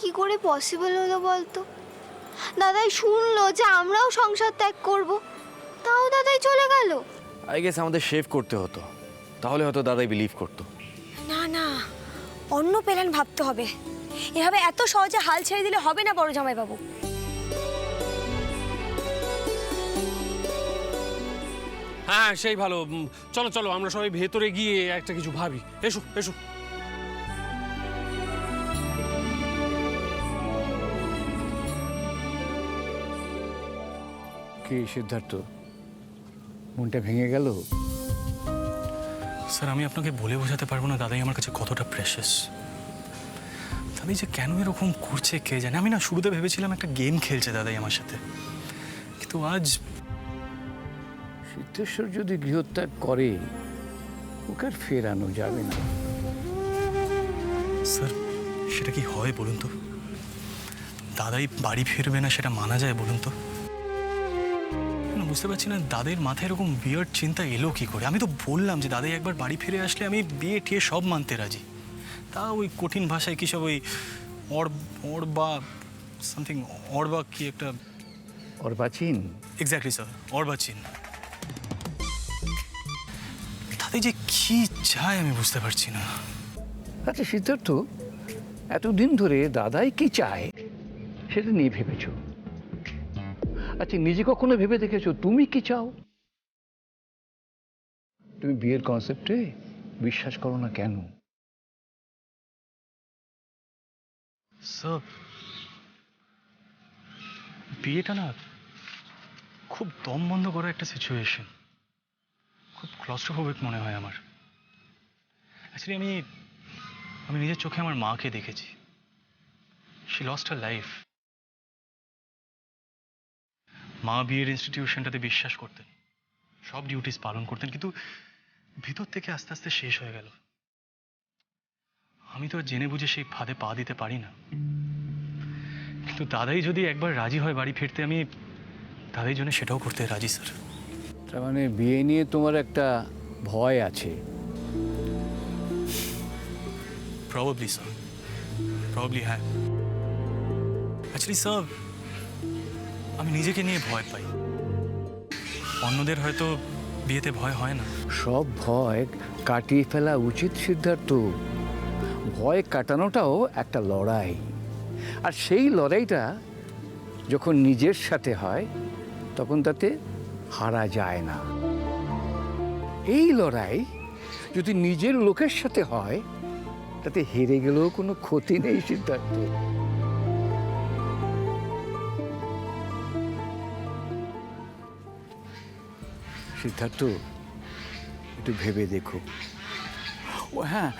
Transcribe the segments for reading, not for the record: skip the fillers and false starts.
কি করে পসিবল হলো বলতো? দাদাই শুনলো যে আমরাও সংসার ত্যাগ করব, তাও দাদাই চলে গেল। আই গেস আমাদের শেভ করতে হতো, তাহলে হয়তো দাদাই বিলিভ করতো। না না, অন্য প্ল্যান ভাবতে হবে। এভাবে এত সহজে হাল ছেড়ে দিলে হবে না বড় জামাইবাবু। হ্যাঁ সেই ভালো। চলো চলো আমরা সবাই ভেতরে গিয়ে একটা কিছু ভাবি। এসো এসো। কি সিদ্ধার্থ, মনটা ভেঙে গেল? স্যার আমি আপনাকে বলে বোঝাতে পারবো না দাদাই আমার কাছে কতটা প্রেশাস। দাদাই যে কেন এরকম করছে কে জানে। আমি না শুরুতে ভেবেছিলাম একটা গেম খেলছে দাদাই আমার সাথে, কিন্তু আজ সিদ্ধেশ্বর যদি গৃহত্যাগ করে ওকে আর ফেরানো যাবে না। স্যার সেটা কি হয় বলুন তো? দাদাই বাড়ি ফিরবে না সেটা মানা যায় বলুন তো? বুঝতে পারছি না দাদের মাথায় এরকম বিয়ার্ড চিন্তা এলো কি করে। আমি তো বললাম যে দাদাই একবার বাড়ি ফিরে আসলে আমি বিয়ে টিয়ে সব মানতে রাজি। তা ওই কঠিন ভাষায় কি সব ওই অড়বা সামথিং, অড়বা কি একটা অর্বাচীন। Exactly sir, অর্বাচীন। দাদাই যে কি চায় আমি বুঝতে পারছি না। আচ্ছা সিদ্ধার্থ, এতদিন ধরে দাদাই কি চায় সেটা নিয়ে ভেবেছ? আচ্ছা নিজে কখনো ভেবে দেখেছো তুমি কি চাও? তুমি বিয়ের কনসেপ্টে বিশ্বাস করো না কেন? স্যার বিয়েটা না খুব দম বন্ধ করা একটা সিচুয়েশন, খুব ক্লস্ট্রোফোবিক মনে হয় আমার। অ্যাকচুয়ালি আমি নিজের চোখে আমার মাকে দেখেছি। She lost her life. মা বিয়ের ইনস্টিটিউশনটাতে বিশ্বাস করতেন, সব ডিউটিস পালন করতেন, কিন্তু ভিতর থেকে আস্তে আস্তে শেষ হয়ে গেল। আমি তো আর জেনে বুঝে সেই ফাঁদে পা দিতে পারি না। কিন্তু দাদাই যদি একবার রাজি হয় বাড়ি ফিরতে, আমি দাদাই জন্য সেটাও করতে রাজি স্যার। তার মানে বিয়ে নিয়ে তোমার একটা ভয় আছে? প্রবাবলি স্যার, প্রবাবলি হ্যাঁ। অ্যাকচুয়ালি স্যার আমি নিজেকে নিয়ে ভয় পাই, অন্যদের হয়তো বিয়েতে ভয় হয় না। সব ভয় কাটিয়ে ফেলা উচিত সিদ্ধার্থ। ভয় কাটানোটাও একটা লড়াই, আর সেই লড়াইটা যখন নিজের সাথে হয় তখন তাতে হারা যায় না। এই লড়াই যদি নিজের লোকের সাথে হয় তাতে হেরে গেলেও কোনো ক্ষতি নেই সিদ্ধার্থ। সিদ্ধার্থ একটু ভেবে দেখো। ও হ্যাঁ,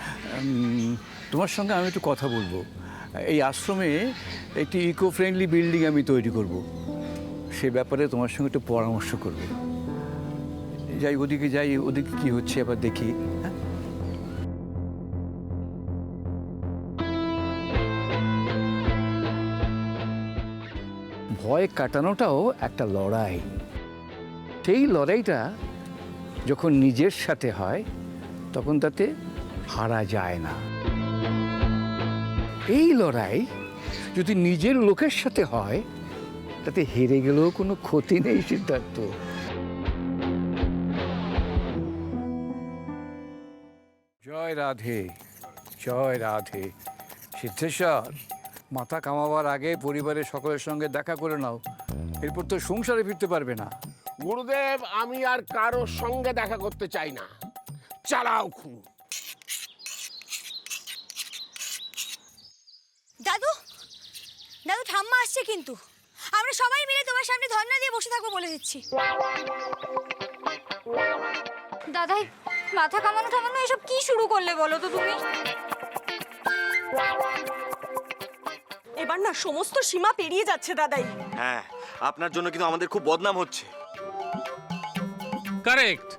তোমার সঙ্গে আমি একটু কথা বলবো। এই আশ্রমে একটি ইকো ফ্রেন্ডলি বিল্ডিং আমি তৈরি করব, সে ব্যাপারে তোমার সঙ্গে একটু পরামর্শ করব। যাই ওদিকে যাই, ওদিকে কি হচ্ছে আবার দেখি। হ্যাঁ ভয় কাটানোটাও একটা লড়াই, সেই লড়াইটা যখন নিজের সাথে হয় তখন তাতে হারা যায় না। এই লড়াই যদি নিজের লোকের সাথে হয় তাতে হেরে গেলেও কোনো ক্ষতি নেই সিদ্ধার্থ। জয় রাধে, জয় রাধে। সিদ্ধেশ্বর, মাথা কামাবার আগে পরিবারের সকলের সঙ্গে দেখা করে নাও, এরপর তো সংসারে ফিরতে পারবে না। গুরুদেব, আমি আর কারোর সঙ্গে দেখা করতে চাই না। চালাও খুন। দাদু, দাদু ঠাম্মা আসছে কিন্তু। আমরা সবাই মিলে তোমার সামনে ধর্ণা দিয়ে বসে থাকবো বলে দিচ্ছি। দাদাই মাথা কামানো টামানো এসব কি শুরু করলে বলো তো তুমি? এবার না সমস্ত সীমা পেরিয়ে যাচ্ছে দাদাই। হ্যাঁ, আপনার জন্য কিন্তু আমাদের খুব বদনাম হচ্ছে। কারেক্ট,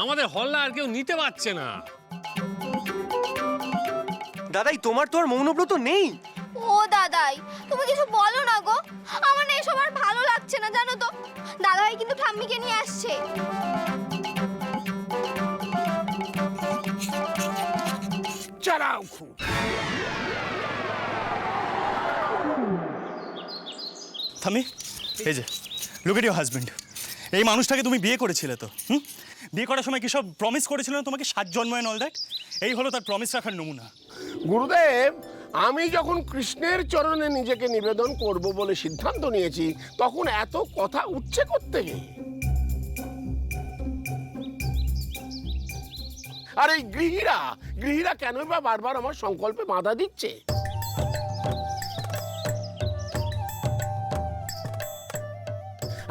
আমাদের হল্লা আর কেউ নিতে পারছে না। দাদাই তোমার তো আর মৌনব্রত নেই। ও দাদাই, তুমি কিছু বলো না গো, আমার না এসব আর ভালো লাগছে না জানো তো। দাদাই কিন্তু ঠাম্মিকে নিয়ে আসছে। চালাও খুন। থামি, এই যে লুক এট ইউর হাজবেন্ড। এই মানুষটাকে তুমি বিয়ে করেছিলে তো? বিয়ে করার সময় কি সব প্রমিস করেছিল না তোমাকে, 7 জন্ম এন্ড অল দ্যাট? এই হলো তার প্রমিস রাখার নমুনা। গুরুদেব, আমি যখন কৃষ্ণের চরণে নিজেকে নিবেদন করব বলে সিদ্ধান্ত নিয়েছি, তখন এত কথা উঠছে কোত্থেকে? আর এই গৃহীরা কেনই বা বারবার আমার সংকল্পে বাধা দিচ্ছে?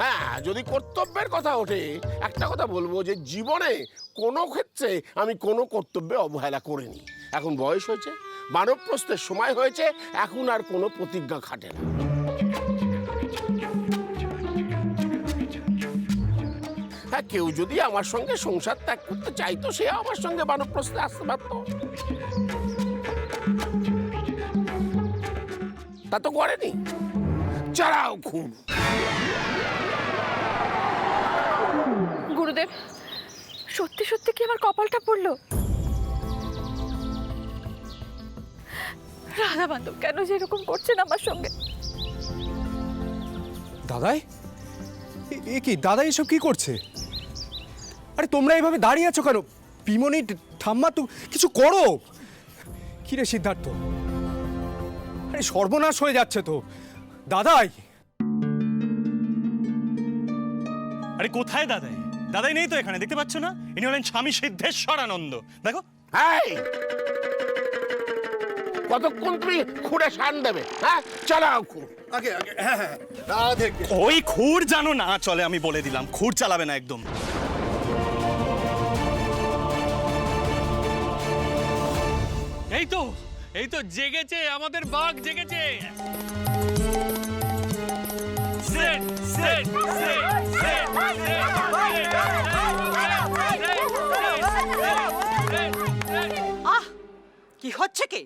হ্যাঁ, যদি কর্তব্যের কথা ওঠে, একটা কথা বলবো যে জীবনে কোনো ক্ষেত্রে আমি কোনো কর্তব্যে অবহেলা করিনি। এখন বয়স হয়েছে, বানপ্রস্থের সময় হয়েছে, এখন আর কোনো প্রতিজ্ঞা খাটে না। হ্যাঁ, কেউ যদি আমার সঙ্গে সংসার ত্যাগ করতে চাইতো, সে আমার সঙ্গে বানপ্রস্থে আসতে পারত। তা তো করেনি। চালাও খুব। গুরুদেব, সত্যি সত্যি কি আমার কপালটা পড়লো? রাধা বান্ধব কেন যে এরকম করছেন আমার সঙ্গে? দাদাই, এ কি দাদা এসব কি করছে? আরে তোমরা এইভাবে দাঁড়িয়ে আছো কেন? পিমনি, ঠাম্মা, তো কিছু করো। কি রে সিদ্ধার্থ, আরে সর্বনাশ হয়ে যাচ্ছে তো। দাদাই, আরে কোথায় দাদাই? দাদাই নেই তো এখানে, দেখতে পাচ্ছ না? ইনি হলেন স্বামী সিদ্ধেশ্বরানন্দ। দেখো। এই, কতক্ষণ তুমি খুঁড়ে শান দেবে? হ্যাঁ, চালাও খুব। ওই খুর জানো না চলে, আমি বলে দিলাম, খুর চালাবে না একদম। এই তো জেগেছে, আমাদের বাঘ জেগেছে। সেট সেট সেট সেট আহ, কি হচ্ছে কি?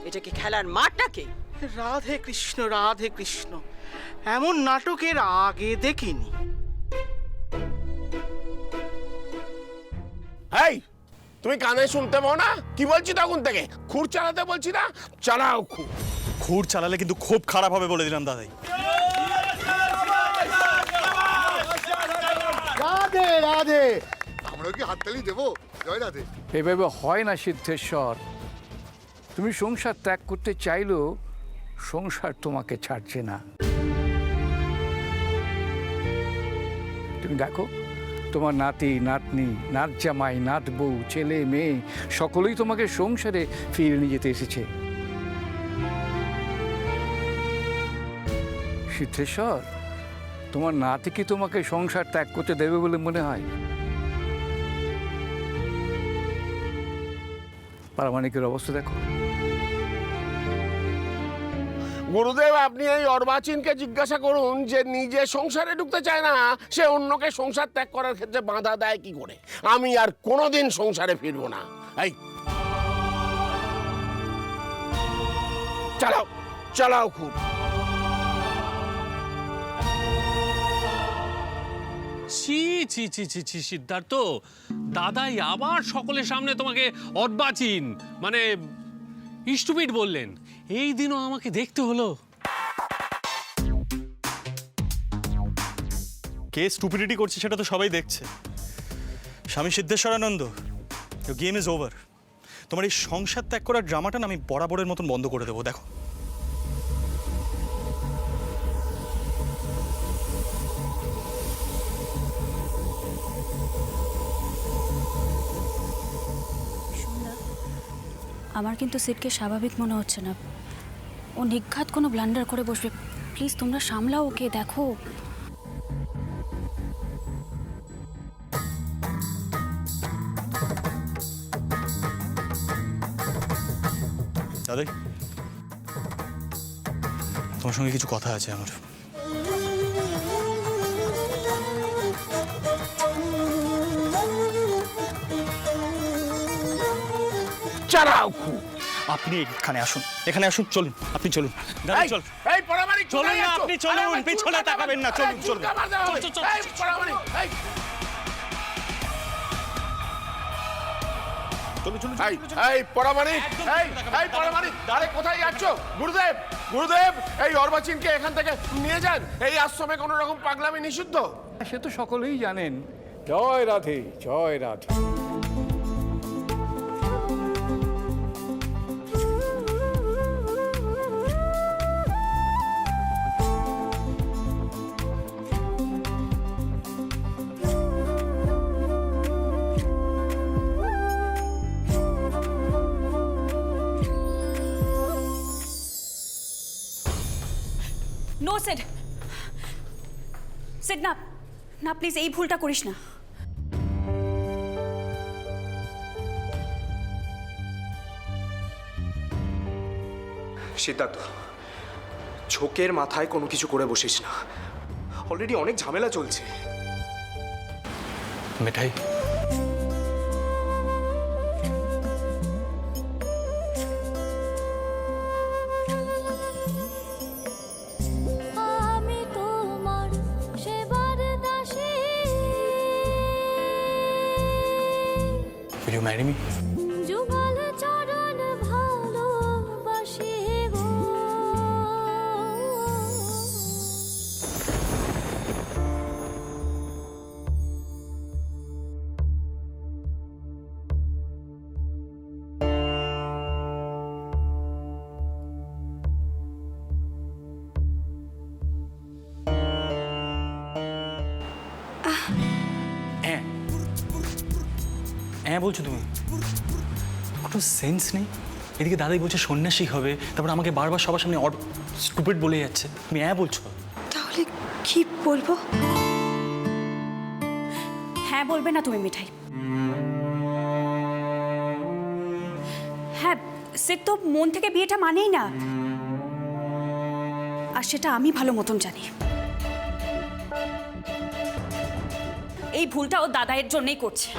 এটা কি খেলার মাঠ নাকি? রাধে কৃষ্ণ, রাধে কৃষ্ণ, এমন নাটকের আগে দেখিনি। এই, তুমি কানে শুনতে পাও না কি বলছি তখন থেকে? খুর চালাতে বলছি না? চালাও খুব। খুর চালালে কিন্তু খুব খারাপ হবে বলে দিলাম দাদাই। রাধে রাধে, আমরা কি হাততালি দেবো? জয় রাধে। এভাবে হয় না সিদ্ধেশ্বর। তুমি সংসার ত্যাগ করতে চাইলেও সংসার তোমাকে ছাড়ছে না। তুমি দেখো, তোমার নাতি নাতনি, নাত জামাই, নাত বউ, ছেলে মেয়ে সকলেই তোমাকে সংসারে ফিরে নিয়ে যেতে এসেছে। সিদ্ধেশ্বর, তোমার নাতি কি তোমাকে সংসার ত্যাগ করতে দেবে বলে মনে হয়? পারমাণিকের অবস্থা দেখো। গুরুদেব, আপনি এই অর্বাচীনকে জিজ্ঞাসা করুন যে নিজে সংসারে ঢুকতে চায় না, সে অন্যকে সংসার ত্যাগ করার ক্ষেত্রে বাধা দেয় কি করে। আমি আর কোনোদিন সংসারে ফিরবো না। এই, চালাও চালাও খুব। ছি ছি ছি ছি ছি সিদ্ধার্থ, দাদাই আবার সকলের সামনে তোমাকে অর্বাচীন মানে স্টুপিড বললেন। এই দিনও আমাকে দেখতে হলো। কে স্টুপিডিটি করছে সেটা তো সবাই দেখছে। স্বামী সিদ্ধেশ্বরানন্দ, গেম ইজ ওভার। তোমার এই সংসার ত্যাগ করার ড্রামাটা না আমি বরাবরের মতন বন্ধ করে দেবো। দেখো, আমার কিন্তু সিটকে স্বাভাবিক মনে হচ্ছে না। ও নিঘাত কোনো ব্লান্ডার করে বসবে। প্লিজ তোমরা সামলাও ওকে, দেখো। দাদাই, তোমার সঙ্গে কিছু কথা আছে আমার। চালাও খুব। আপনি এখানে আসুন, এখানে আসুন, চলুন, আপনি চলুন। দাদাই চল, এই পরামানিক, চলুন না, আপনি চলুন, পিছনে তাকাবেন না, চলুন চলুন। এই পরামানিক, এই এই পরামানিক, এই পরামানিক, আরে কোথায় যাচ্ছ? গুরুদেব, গুরুদেব, এই অর্বাচীনকে এখান থেকে নিয়ে যান। এই আশ্রমে কোনো রকম পাগলামি নিষিদ্ধ। সে তো সকলেই জানেন। জয় রাধে, জয় রাধে। নো সেড সেড না না, প্লিজ এই ভুলটা করিস না। সিদ্ধার্থ, ঝোঁকের মাথায় কোনো কিছু করে বসিস না। অলরেডি অনেক ঝামেলা চলছে। মিঠাই, আমি তোমার সেবার দাসী। will you marry me? যুগল চরণ ভালোবাসি গো। হ্যাঁ বলছো তুমি? কোনো সেন্স নেই। এদিকে দাদাই বলছে সন্ন্যাসী হবে, তারপর আমাকে বারবার সবার সামনে স্টুপিড বলে যাচ্ছে। তুমি হ্যাঁ বলছো? তাহলে কি বলবো? হ্যাঁ বলবে না তুমি মিঠাই? হ্যাঁ, সে তো মন থেকে বিয়েটা মানেই না, আর সেটা আমি ভালো মতন জানি। এই ভুলটা ও দাদাইয়ের জন্যই করছে।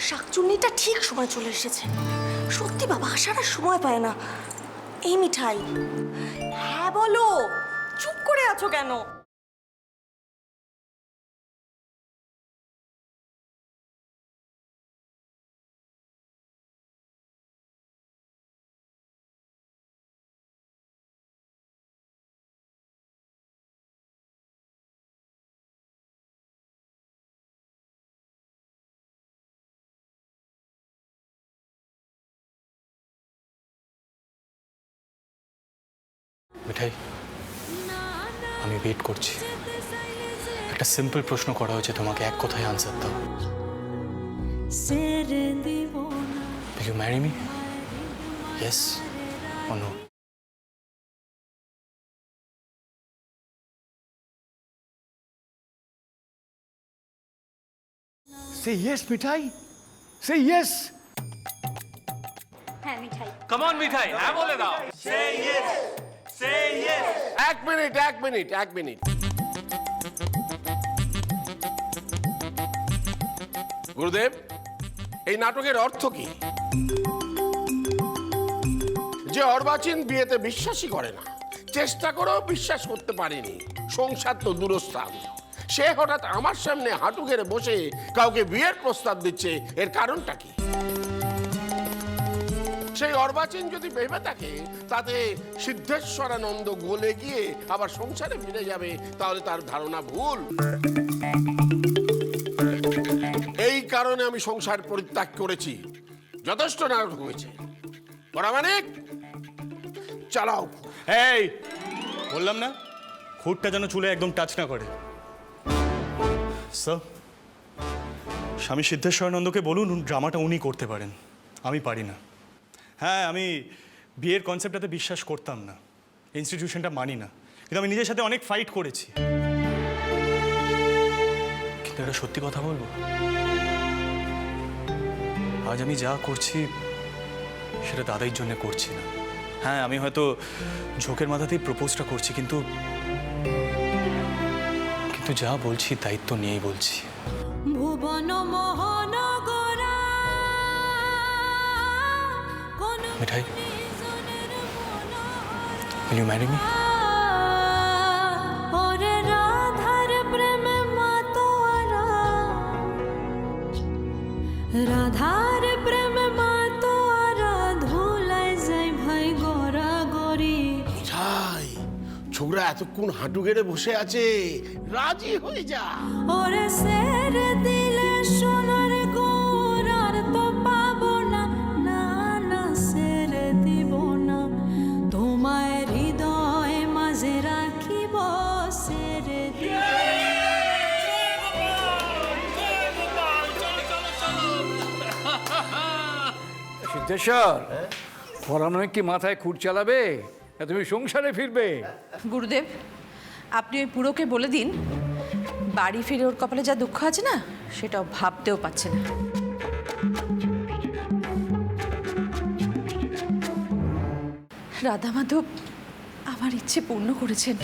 শাকচুন্নিটা ঠিক সময় চলে এসেছে। সত্যি বাবা, আসার আর সময় পায় না। এই মিঠাই, হ্যাঁ বলো, চুপ করে আছো কেন? মিঠাই, আমি ওয়েট করছি। একটা সিম্পল প্রশ্ন করা হয়েছে তোমাকে, এক কথায় আনসার দাও। Will you marry me? Yes or no? Say yes, Mithai. Say yes. হ্যাঁ মিঠাই। কাম অন মিঠাই, হ্যাঁ বলে দাও। এক মিনিট, এক মিনিট, এক মিনিট। গুরুদেব, এই নাটকের অর্থ কি? যে অর্বাচীন বিয়েতে বিশ্বাসই করে না, চেষ্টা করেও বিশ্বাস করতে পারেনি, সংসার তো দূরস্থান, সে হঠাৎ আমার সামনে হাঁটু গেড়ে বসে কাউকে বিয়ের প্রস্তাব দিচ্ছে, এর কারণটা কি? সেই অর্বাচীন যদি ভেবে থাকে তাতে সিদ্ধেশ্বরানন্দ গলে গিয়ে আবার সংসারে ফিরে যাবে, তাহলে তার ধারণা ভুল। এই কারণে আমি সংসার পরিত্যাগ করেছি। যথেষ্ট নাটক হয়েছে। পরামানিক, চালাও। এই বললাম না, খুঁটটা যেন চুলে একদম টাচ না করে। স্যার, স্বামী সিদ্ধেশ্বরানন্দকে বলুন ড্রামাটা উনি করতে পারেন, আমি পারি না। হ্যাঁ, আমি বিয়ের কনসেপ্টটাতে বিশ্বাস করতাম না, ইনস্টিটিউশনটা মানি না, কিন্তু আমি নিজের সাথে অনেক ফাইট করেছি। কিন্তু এটা সত্যি কথা বলবো, আজ আমি যা করছি সেটা দাদাইয়ের জন্য করছি না। হ্যাঁ, আমি হয়তো ঝোঁকের মাথাতেই প্রপোজটা করছি, কিন্তু যা বলছি দায়িত্ব নিয়েই বলছি। ভুবন মোহন গোরা মিঠাই, will you marry me? ওরে রাধার প্রেম রাধার প্রেম মাতো আর ধুলাই যাই ভাই গড়া গড়ি। ছাই, ছোকরা এতক্ষণ হাঁটু গেড়ে বসে আছে, রাজি হয়ে যা। ওরে সের দিলে সোনার গোর আর তো পাবো না, না না সের দিব না, তোমায় হৃদয় মাঝে রাখিব সের দিব। সিদ্ধেশ্বর, পড়ানোয় কি মাথায় খুঁট চালাবে, না তুমি সংসারে ফিরবে? গুরুদেব, আপনি ওই বুড়োকে বলে দিন বাড়ি ফিরে ওর কপালে যা দুঃখ আছে না, সেটাও ভাবতেও পারছে না। রাধা মাধব আমার ইচ্ছে পূর্ণ করেছেন।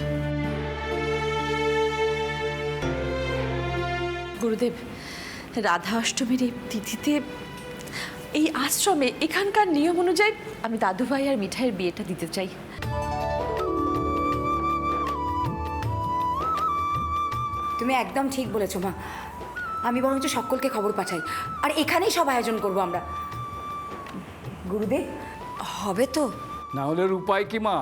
গুরুদেব, রাধা অষ্টমীর এই তিথিতে এই আশ্রমে এখানকার নিয়ম অনুযায়ী আমি দাদুভাই আর মিঠাইয়ের বিয়েটা দিতে চাই। তুমি একদম ঠিক বলেছো মা। আমি বরঞ্চ সকলকে খবর পাঠাই, আর এখানেই সব আয়োজন করব আমরা। গুরুদেব, হবে তো? না হলে আর উপায় কি মা?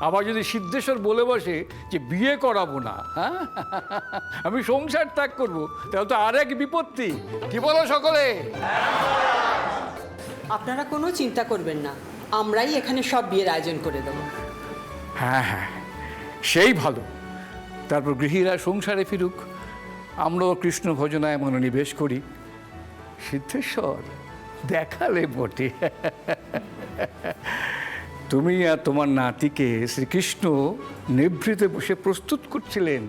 আবার যদি সিদ্ধেশ্বর বলে বসে যে বিয়ে করাবো না, হ্যাঁ, আমি সংসার ত্যাগ করবো, তাহলে তো আরেক বিপত্তি। কি বলো সকলে? আপনারা কোনো চিন্তা করবেন না, আমরাই এখানে সব বিয়ের আয়োজন করে দেবো। হ্যাঁ হ্যাঁ, সেই ভালো। তারপর গৃহীরা সংসারে ফিরুক, আমরাও কৃষ্ণ ভজনায় মনোনিবেশ করি। সিদ্ধেশ্বর, দেখালে বটে তুমি আর তোমার নাতিকে শ্রীকৃষ্ণ নিভৃতে বসে প্রস্তুত করছিলেন।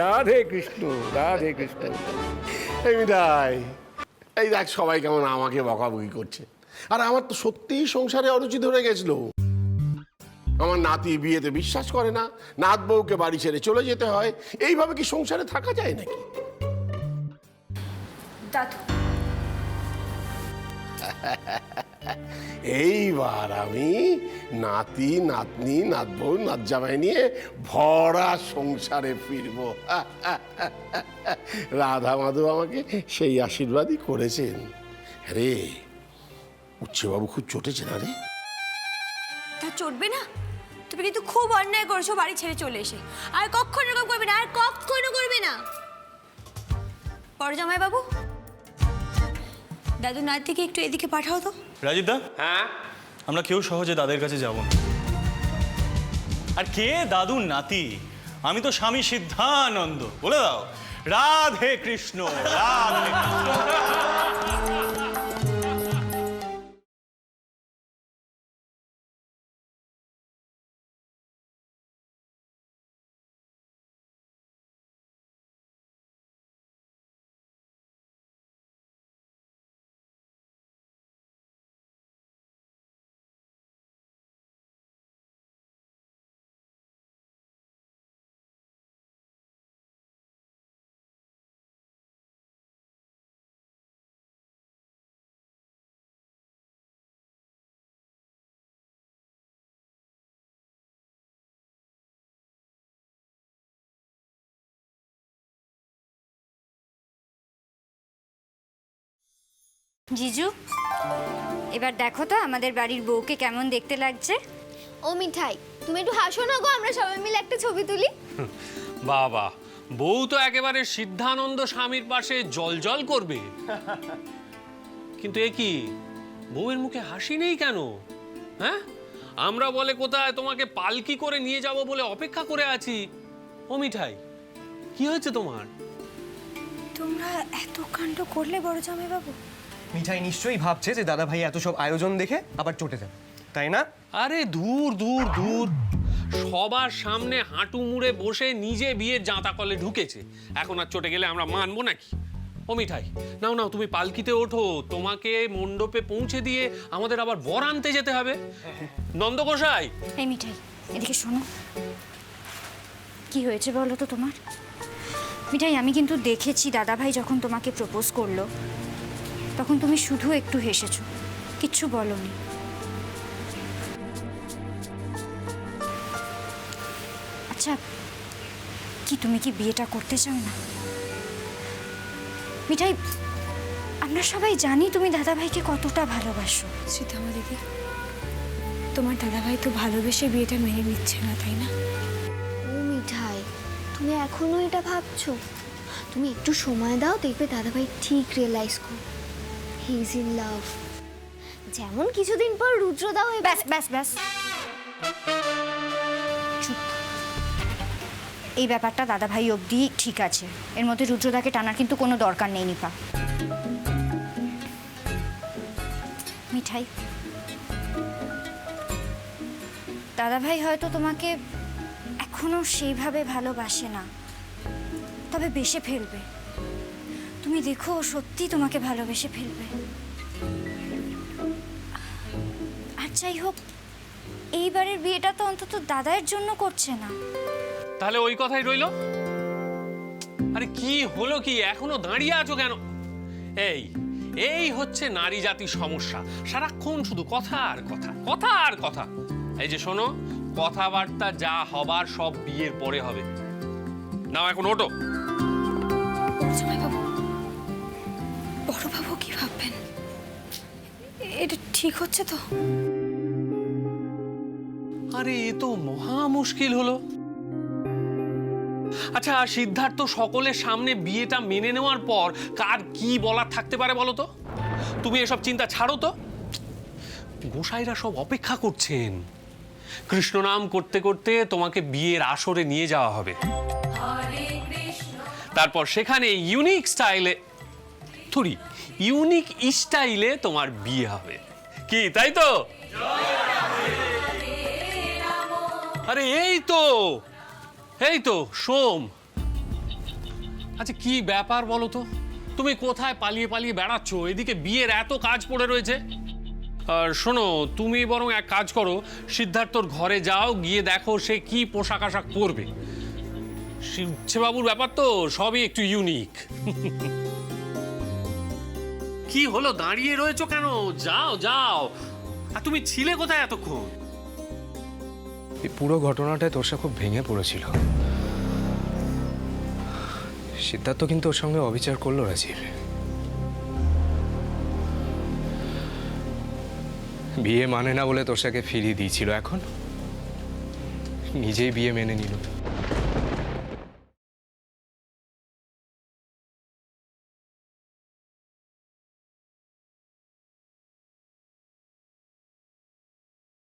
রাধে কৃষ্ণ, রাধে কৃষ্ণ। এই মিঠাই, এই দেখ সবাই কেমন আমাকে বকাবকি করছে। আর আমার তো সত্যিই সংসারে অরুচি ধরে গেছিল। আমার নাতি বিয়েতে বিশ্বাস করে না, নাত বউকে বাড়ি ছেড়ে চলে যেতে হয়। এইভাবে কি সংসারে থাকা যায় নাকি? দাদু, এইবার আমি নাতি নাতনি নাত বউ নাত জামাই নিয়ে ভরা সংসারে ফিরবো। রাধা মাধব আমাকে সেই আশীর্বাদই করেছেন। রে, উচ্চবাবু খুব চটেছে না রে? তা চটবে না? তুমি কিন্তু খুব অন্যায় করেছো বাড়ি ছেড়ে চলে এসে। আর কখনো এরকম করবে না, আর কখনো করবে না। বড় জামাই বাবু, দাদু নাতিকে একটু এদিকে পাঠাও তো। রাজীব দা, হ্যাঁ, আমরা কেউ সহজে দাদের কাছে যাব না। আর কে দাদু নাতি? আমি তো স্বামী সিদ্ধানন্দ। বলে দাও, রাধে কৃষ্ণ, রাধে কৃষ্ণ। জিজু, এবার দেখো তো আমাদের বাড়ির বউকে কেমন দেখতে লাগছে। ও মিঠাই, তুমি একটু হাসো না গো, আমরা সবাই মিলে একটা ছবি তুলি। বাবা, বউ তো একেবারে সিদ্ধানন্দ স্বামীর পাশে জল করবে। কিন্তু এ কি, বউয়ের মুখে হাসি নেই কেন? হ্যাঁ, আমরা বলে কোথায় তোমাকে পালকি করে নিয়ে যাব বলে অপেক্ষা করে আছি। ও মিঠাই, কি হয়েছে তোমার? তোমরা এত কাণ্ড করলে বড় জামাই বাবু? মিঠাই নিশ্চয়ই ভাবছে যে দাদা ভাই এত সব আয়োজন দেখে আবার চটে যাবে, তাই না? আরে দূর দূর দূর, সবার সামনে হাঁটু মুড়ে বসে নিজে বিয়ের জাঁতা কলে ঢুকেছে, এখন আর চটে গেলে আমরা মানবো নাকি? ও মিঠাই, নাও নাও, তুমি পালকিতে ওঠো, তোমাকে মণ্ডপে পৌঁছে দিয়ে আমাদের আবার বর আনতে যেতে হবে। নন্দগোসাই, এই মিঠাই, এদিকে শোনো। কি হয়েছে বলো তো তোমার? মিঠাই, আমি কিন্তু দেখেছি দাদাভাই যখন তোমাকে প্রপোজ করলো তখন তুমি শুধু একটু হেসেছো, কিচ্ছু বলনি। আচ্ছা, কি তুমি কি বিয়েটা করতে চাও না? মিঠাই, আমরা সবাই জানি তুমি দাদাভাইকে কতটা ভালোবাসো। শ্রীধামা দিদি, তোমার দাদাভাই তো ভালোবেসে বিয়েটা মেনে নিচ্ছে না, তাই না? ও মিঠাই, তুমি এখনো এটা ভাবছো? তুমি একটু সময় দাও, দেখবে দাদাভাই ঠিক রিয়েলাইজ করবে হি ইজ ইন লাভ। যেমন কিছুদিন পর রুদ্রদাও ব্যাস ব্যাস ব্যাস, চুপ। এই ব্যাপারটা দাদাভাই অবধি ঠিক আছে, এর মধ্যে রুদ্রদাকে টানার কিন্তু কোনো দরকার নেই নিপা। মিঠাই, দাদাভাই হয়তো তোমাকে এখনো সেইভাবে ভালোবাসে না, তবে বেসে ফেলবে। তুমি দেখো, ও সত্যি তোমাকে ভালোবেসে ফেলবে। আর যাই হোক, এইবারের বিয়েটা তো অন্তত দাদার জন্য করছে না। তাহলে ওই কথাই রইলো। আরে কি হলো কি, এখনো দাঁড়িয়ে আছো কেন? এই হচ্ছে নারী জাতির সমস্যা, সারাক্ষণ শুধু কথা আর কথা, কথা আর কথা। এই যে শোনো, কথাবার্তা যা হবার সব বিয়ের পরে হবে। নাও এখন ওঠো। জামাইবাবু, বড়বাবু কি ভাববেন? এটা ঠিক হচ্ছে তো? আরে এ তো মহা মুশকিল হলো। আচ্ছা সিদ্ধার্থ, সকলের সামনে বিয়েটা মেনে নেওয়ার পর কার কি বলার থাকতে পারে বলো তো? তুমি এসব চিন্তা ছাড়ো তো। গোসাইরা সব অপেক্ষা করছেন। কৃষ্ণ নাম করতে করতে তোমাকে বিয়ের আসরে নিয়ে যাওয়া হবে, তারপর সেখানে ইউনিক স্টাইলে তোমার বিয়ে হবে। কি তাই তো? আরে এই তো সোম। আচ্ছা কি ব্যাপার বলো তো, তুমি কোথায় পালিয়ে পালিয়ে বেড়াচ্ছ? এদিকে বিয়ের এত কাজ পড়ে রয়েছে। আর শোনো, তুমি বরং এক কাজ করো, সিদ্ধার্থর ঘরে যাও, গিয়ে দেখো সে কি পোশাক আশাক পরবে। বাবুর ব্যাপার তো সবই একটু ইউনিক। কি হলো, দাঁড়িয়ে রয়েছো কেন? যাও যাও। আর তুমি ছিলে কোথায় এতক্ষণ? এই পুরো ঘটনাটায় তোষা খুব ভেঙে পড়েছিল। সিদ্ধার্থ কিন্তু ওর সঙ্গে অবিচার করলো রাজীব। বিয়ে মানে না বলে তোষাকে ফিরিয়ে দিয়েছিল, এখন নিজেই বিয়ে মেনে নিল।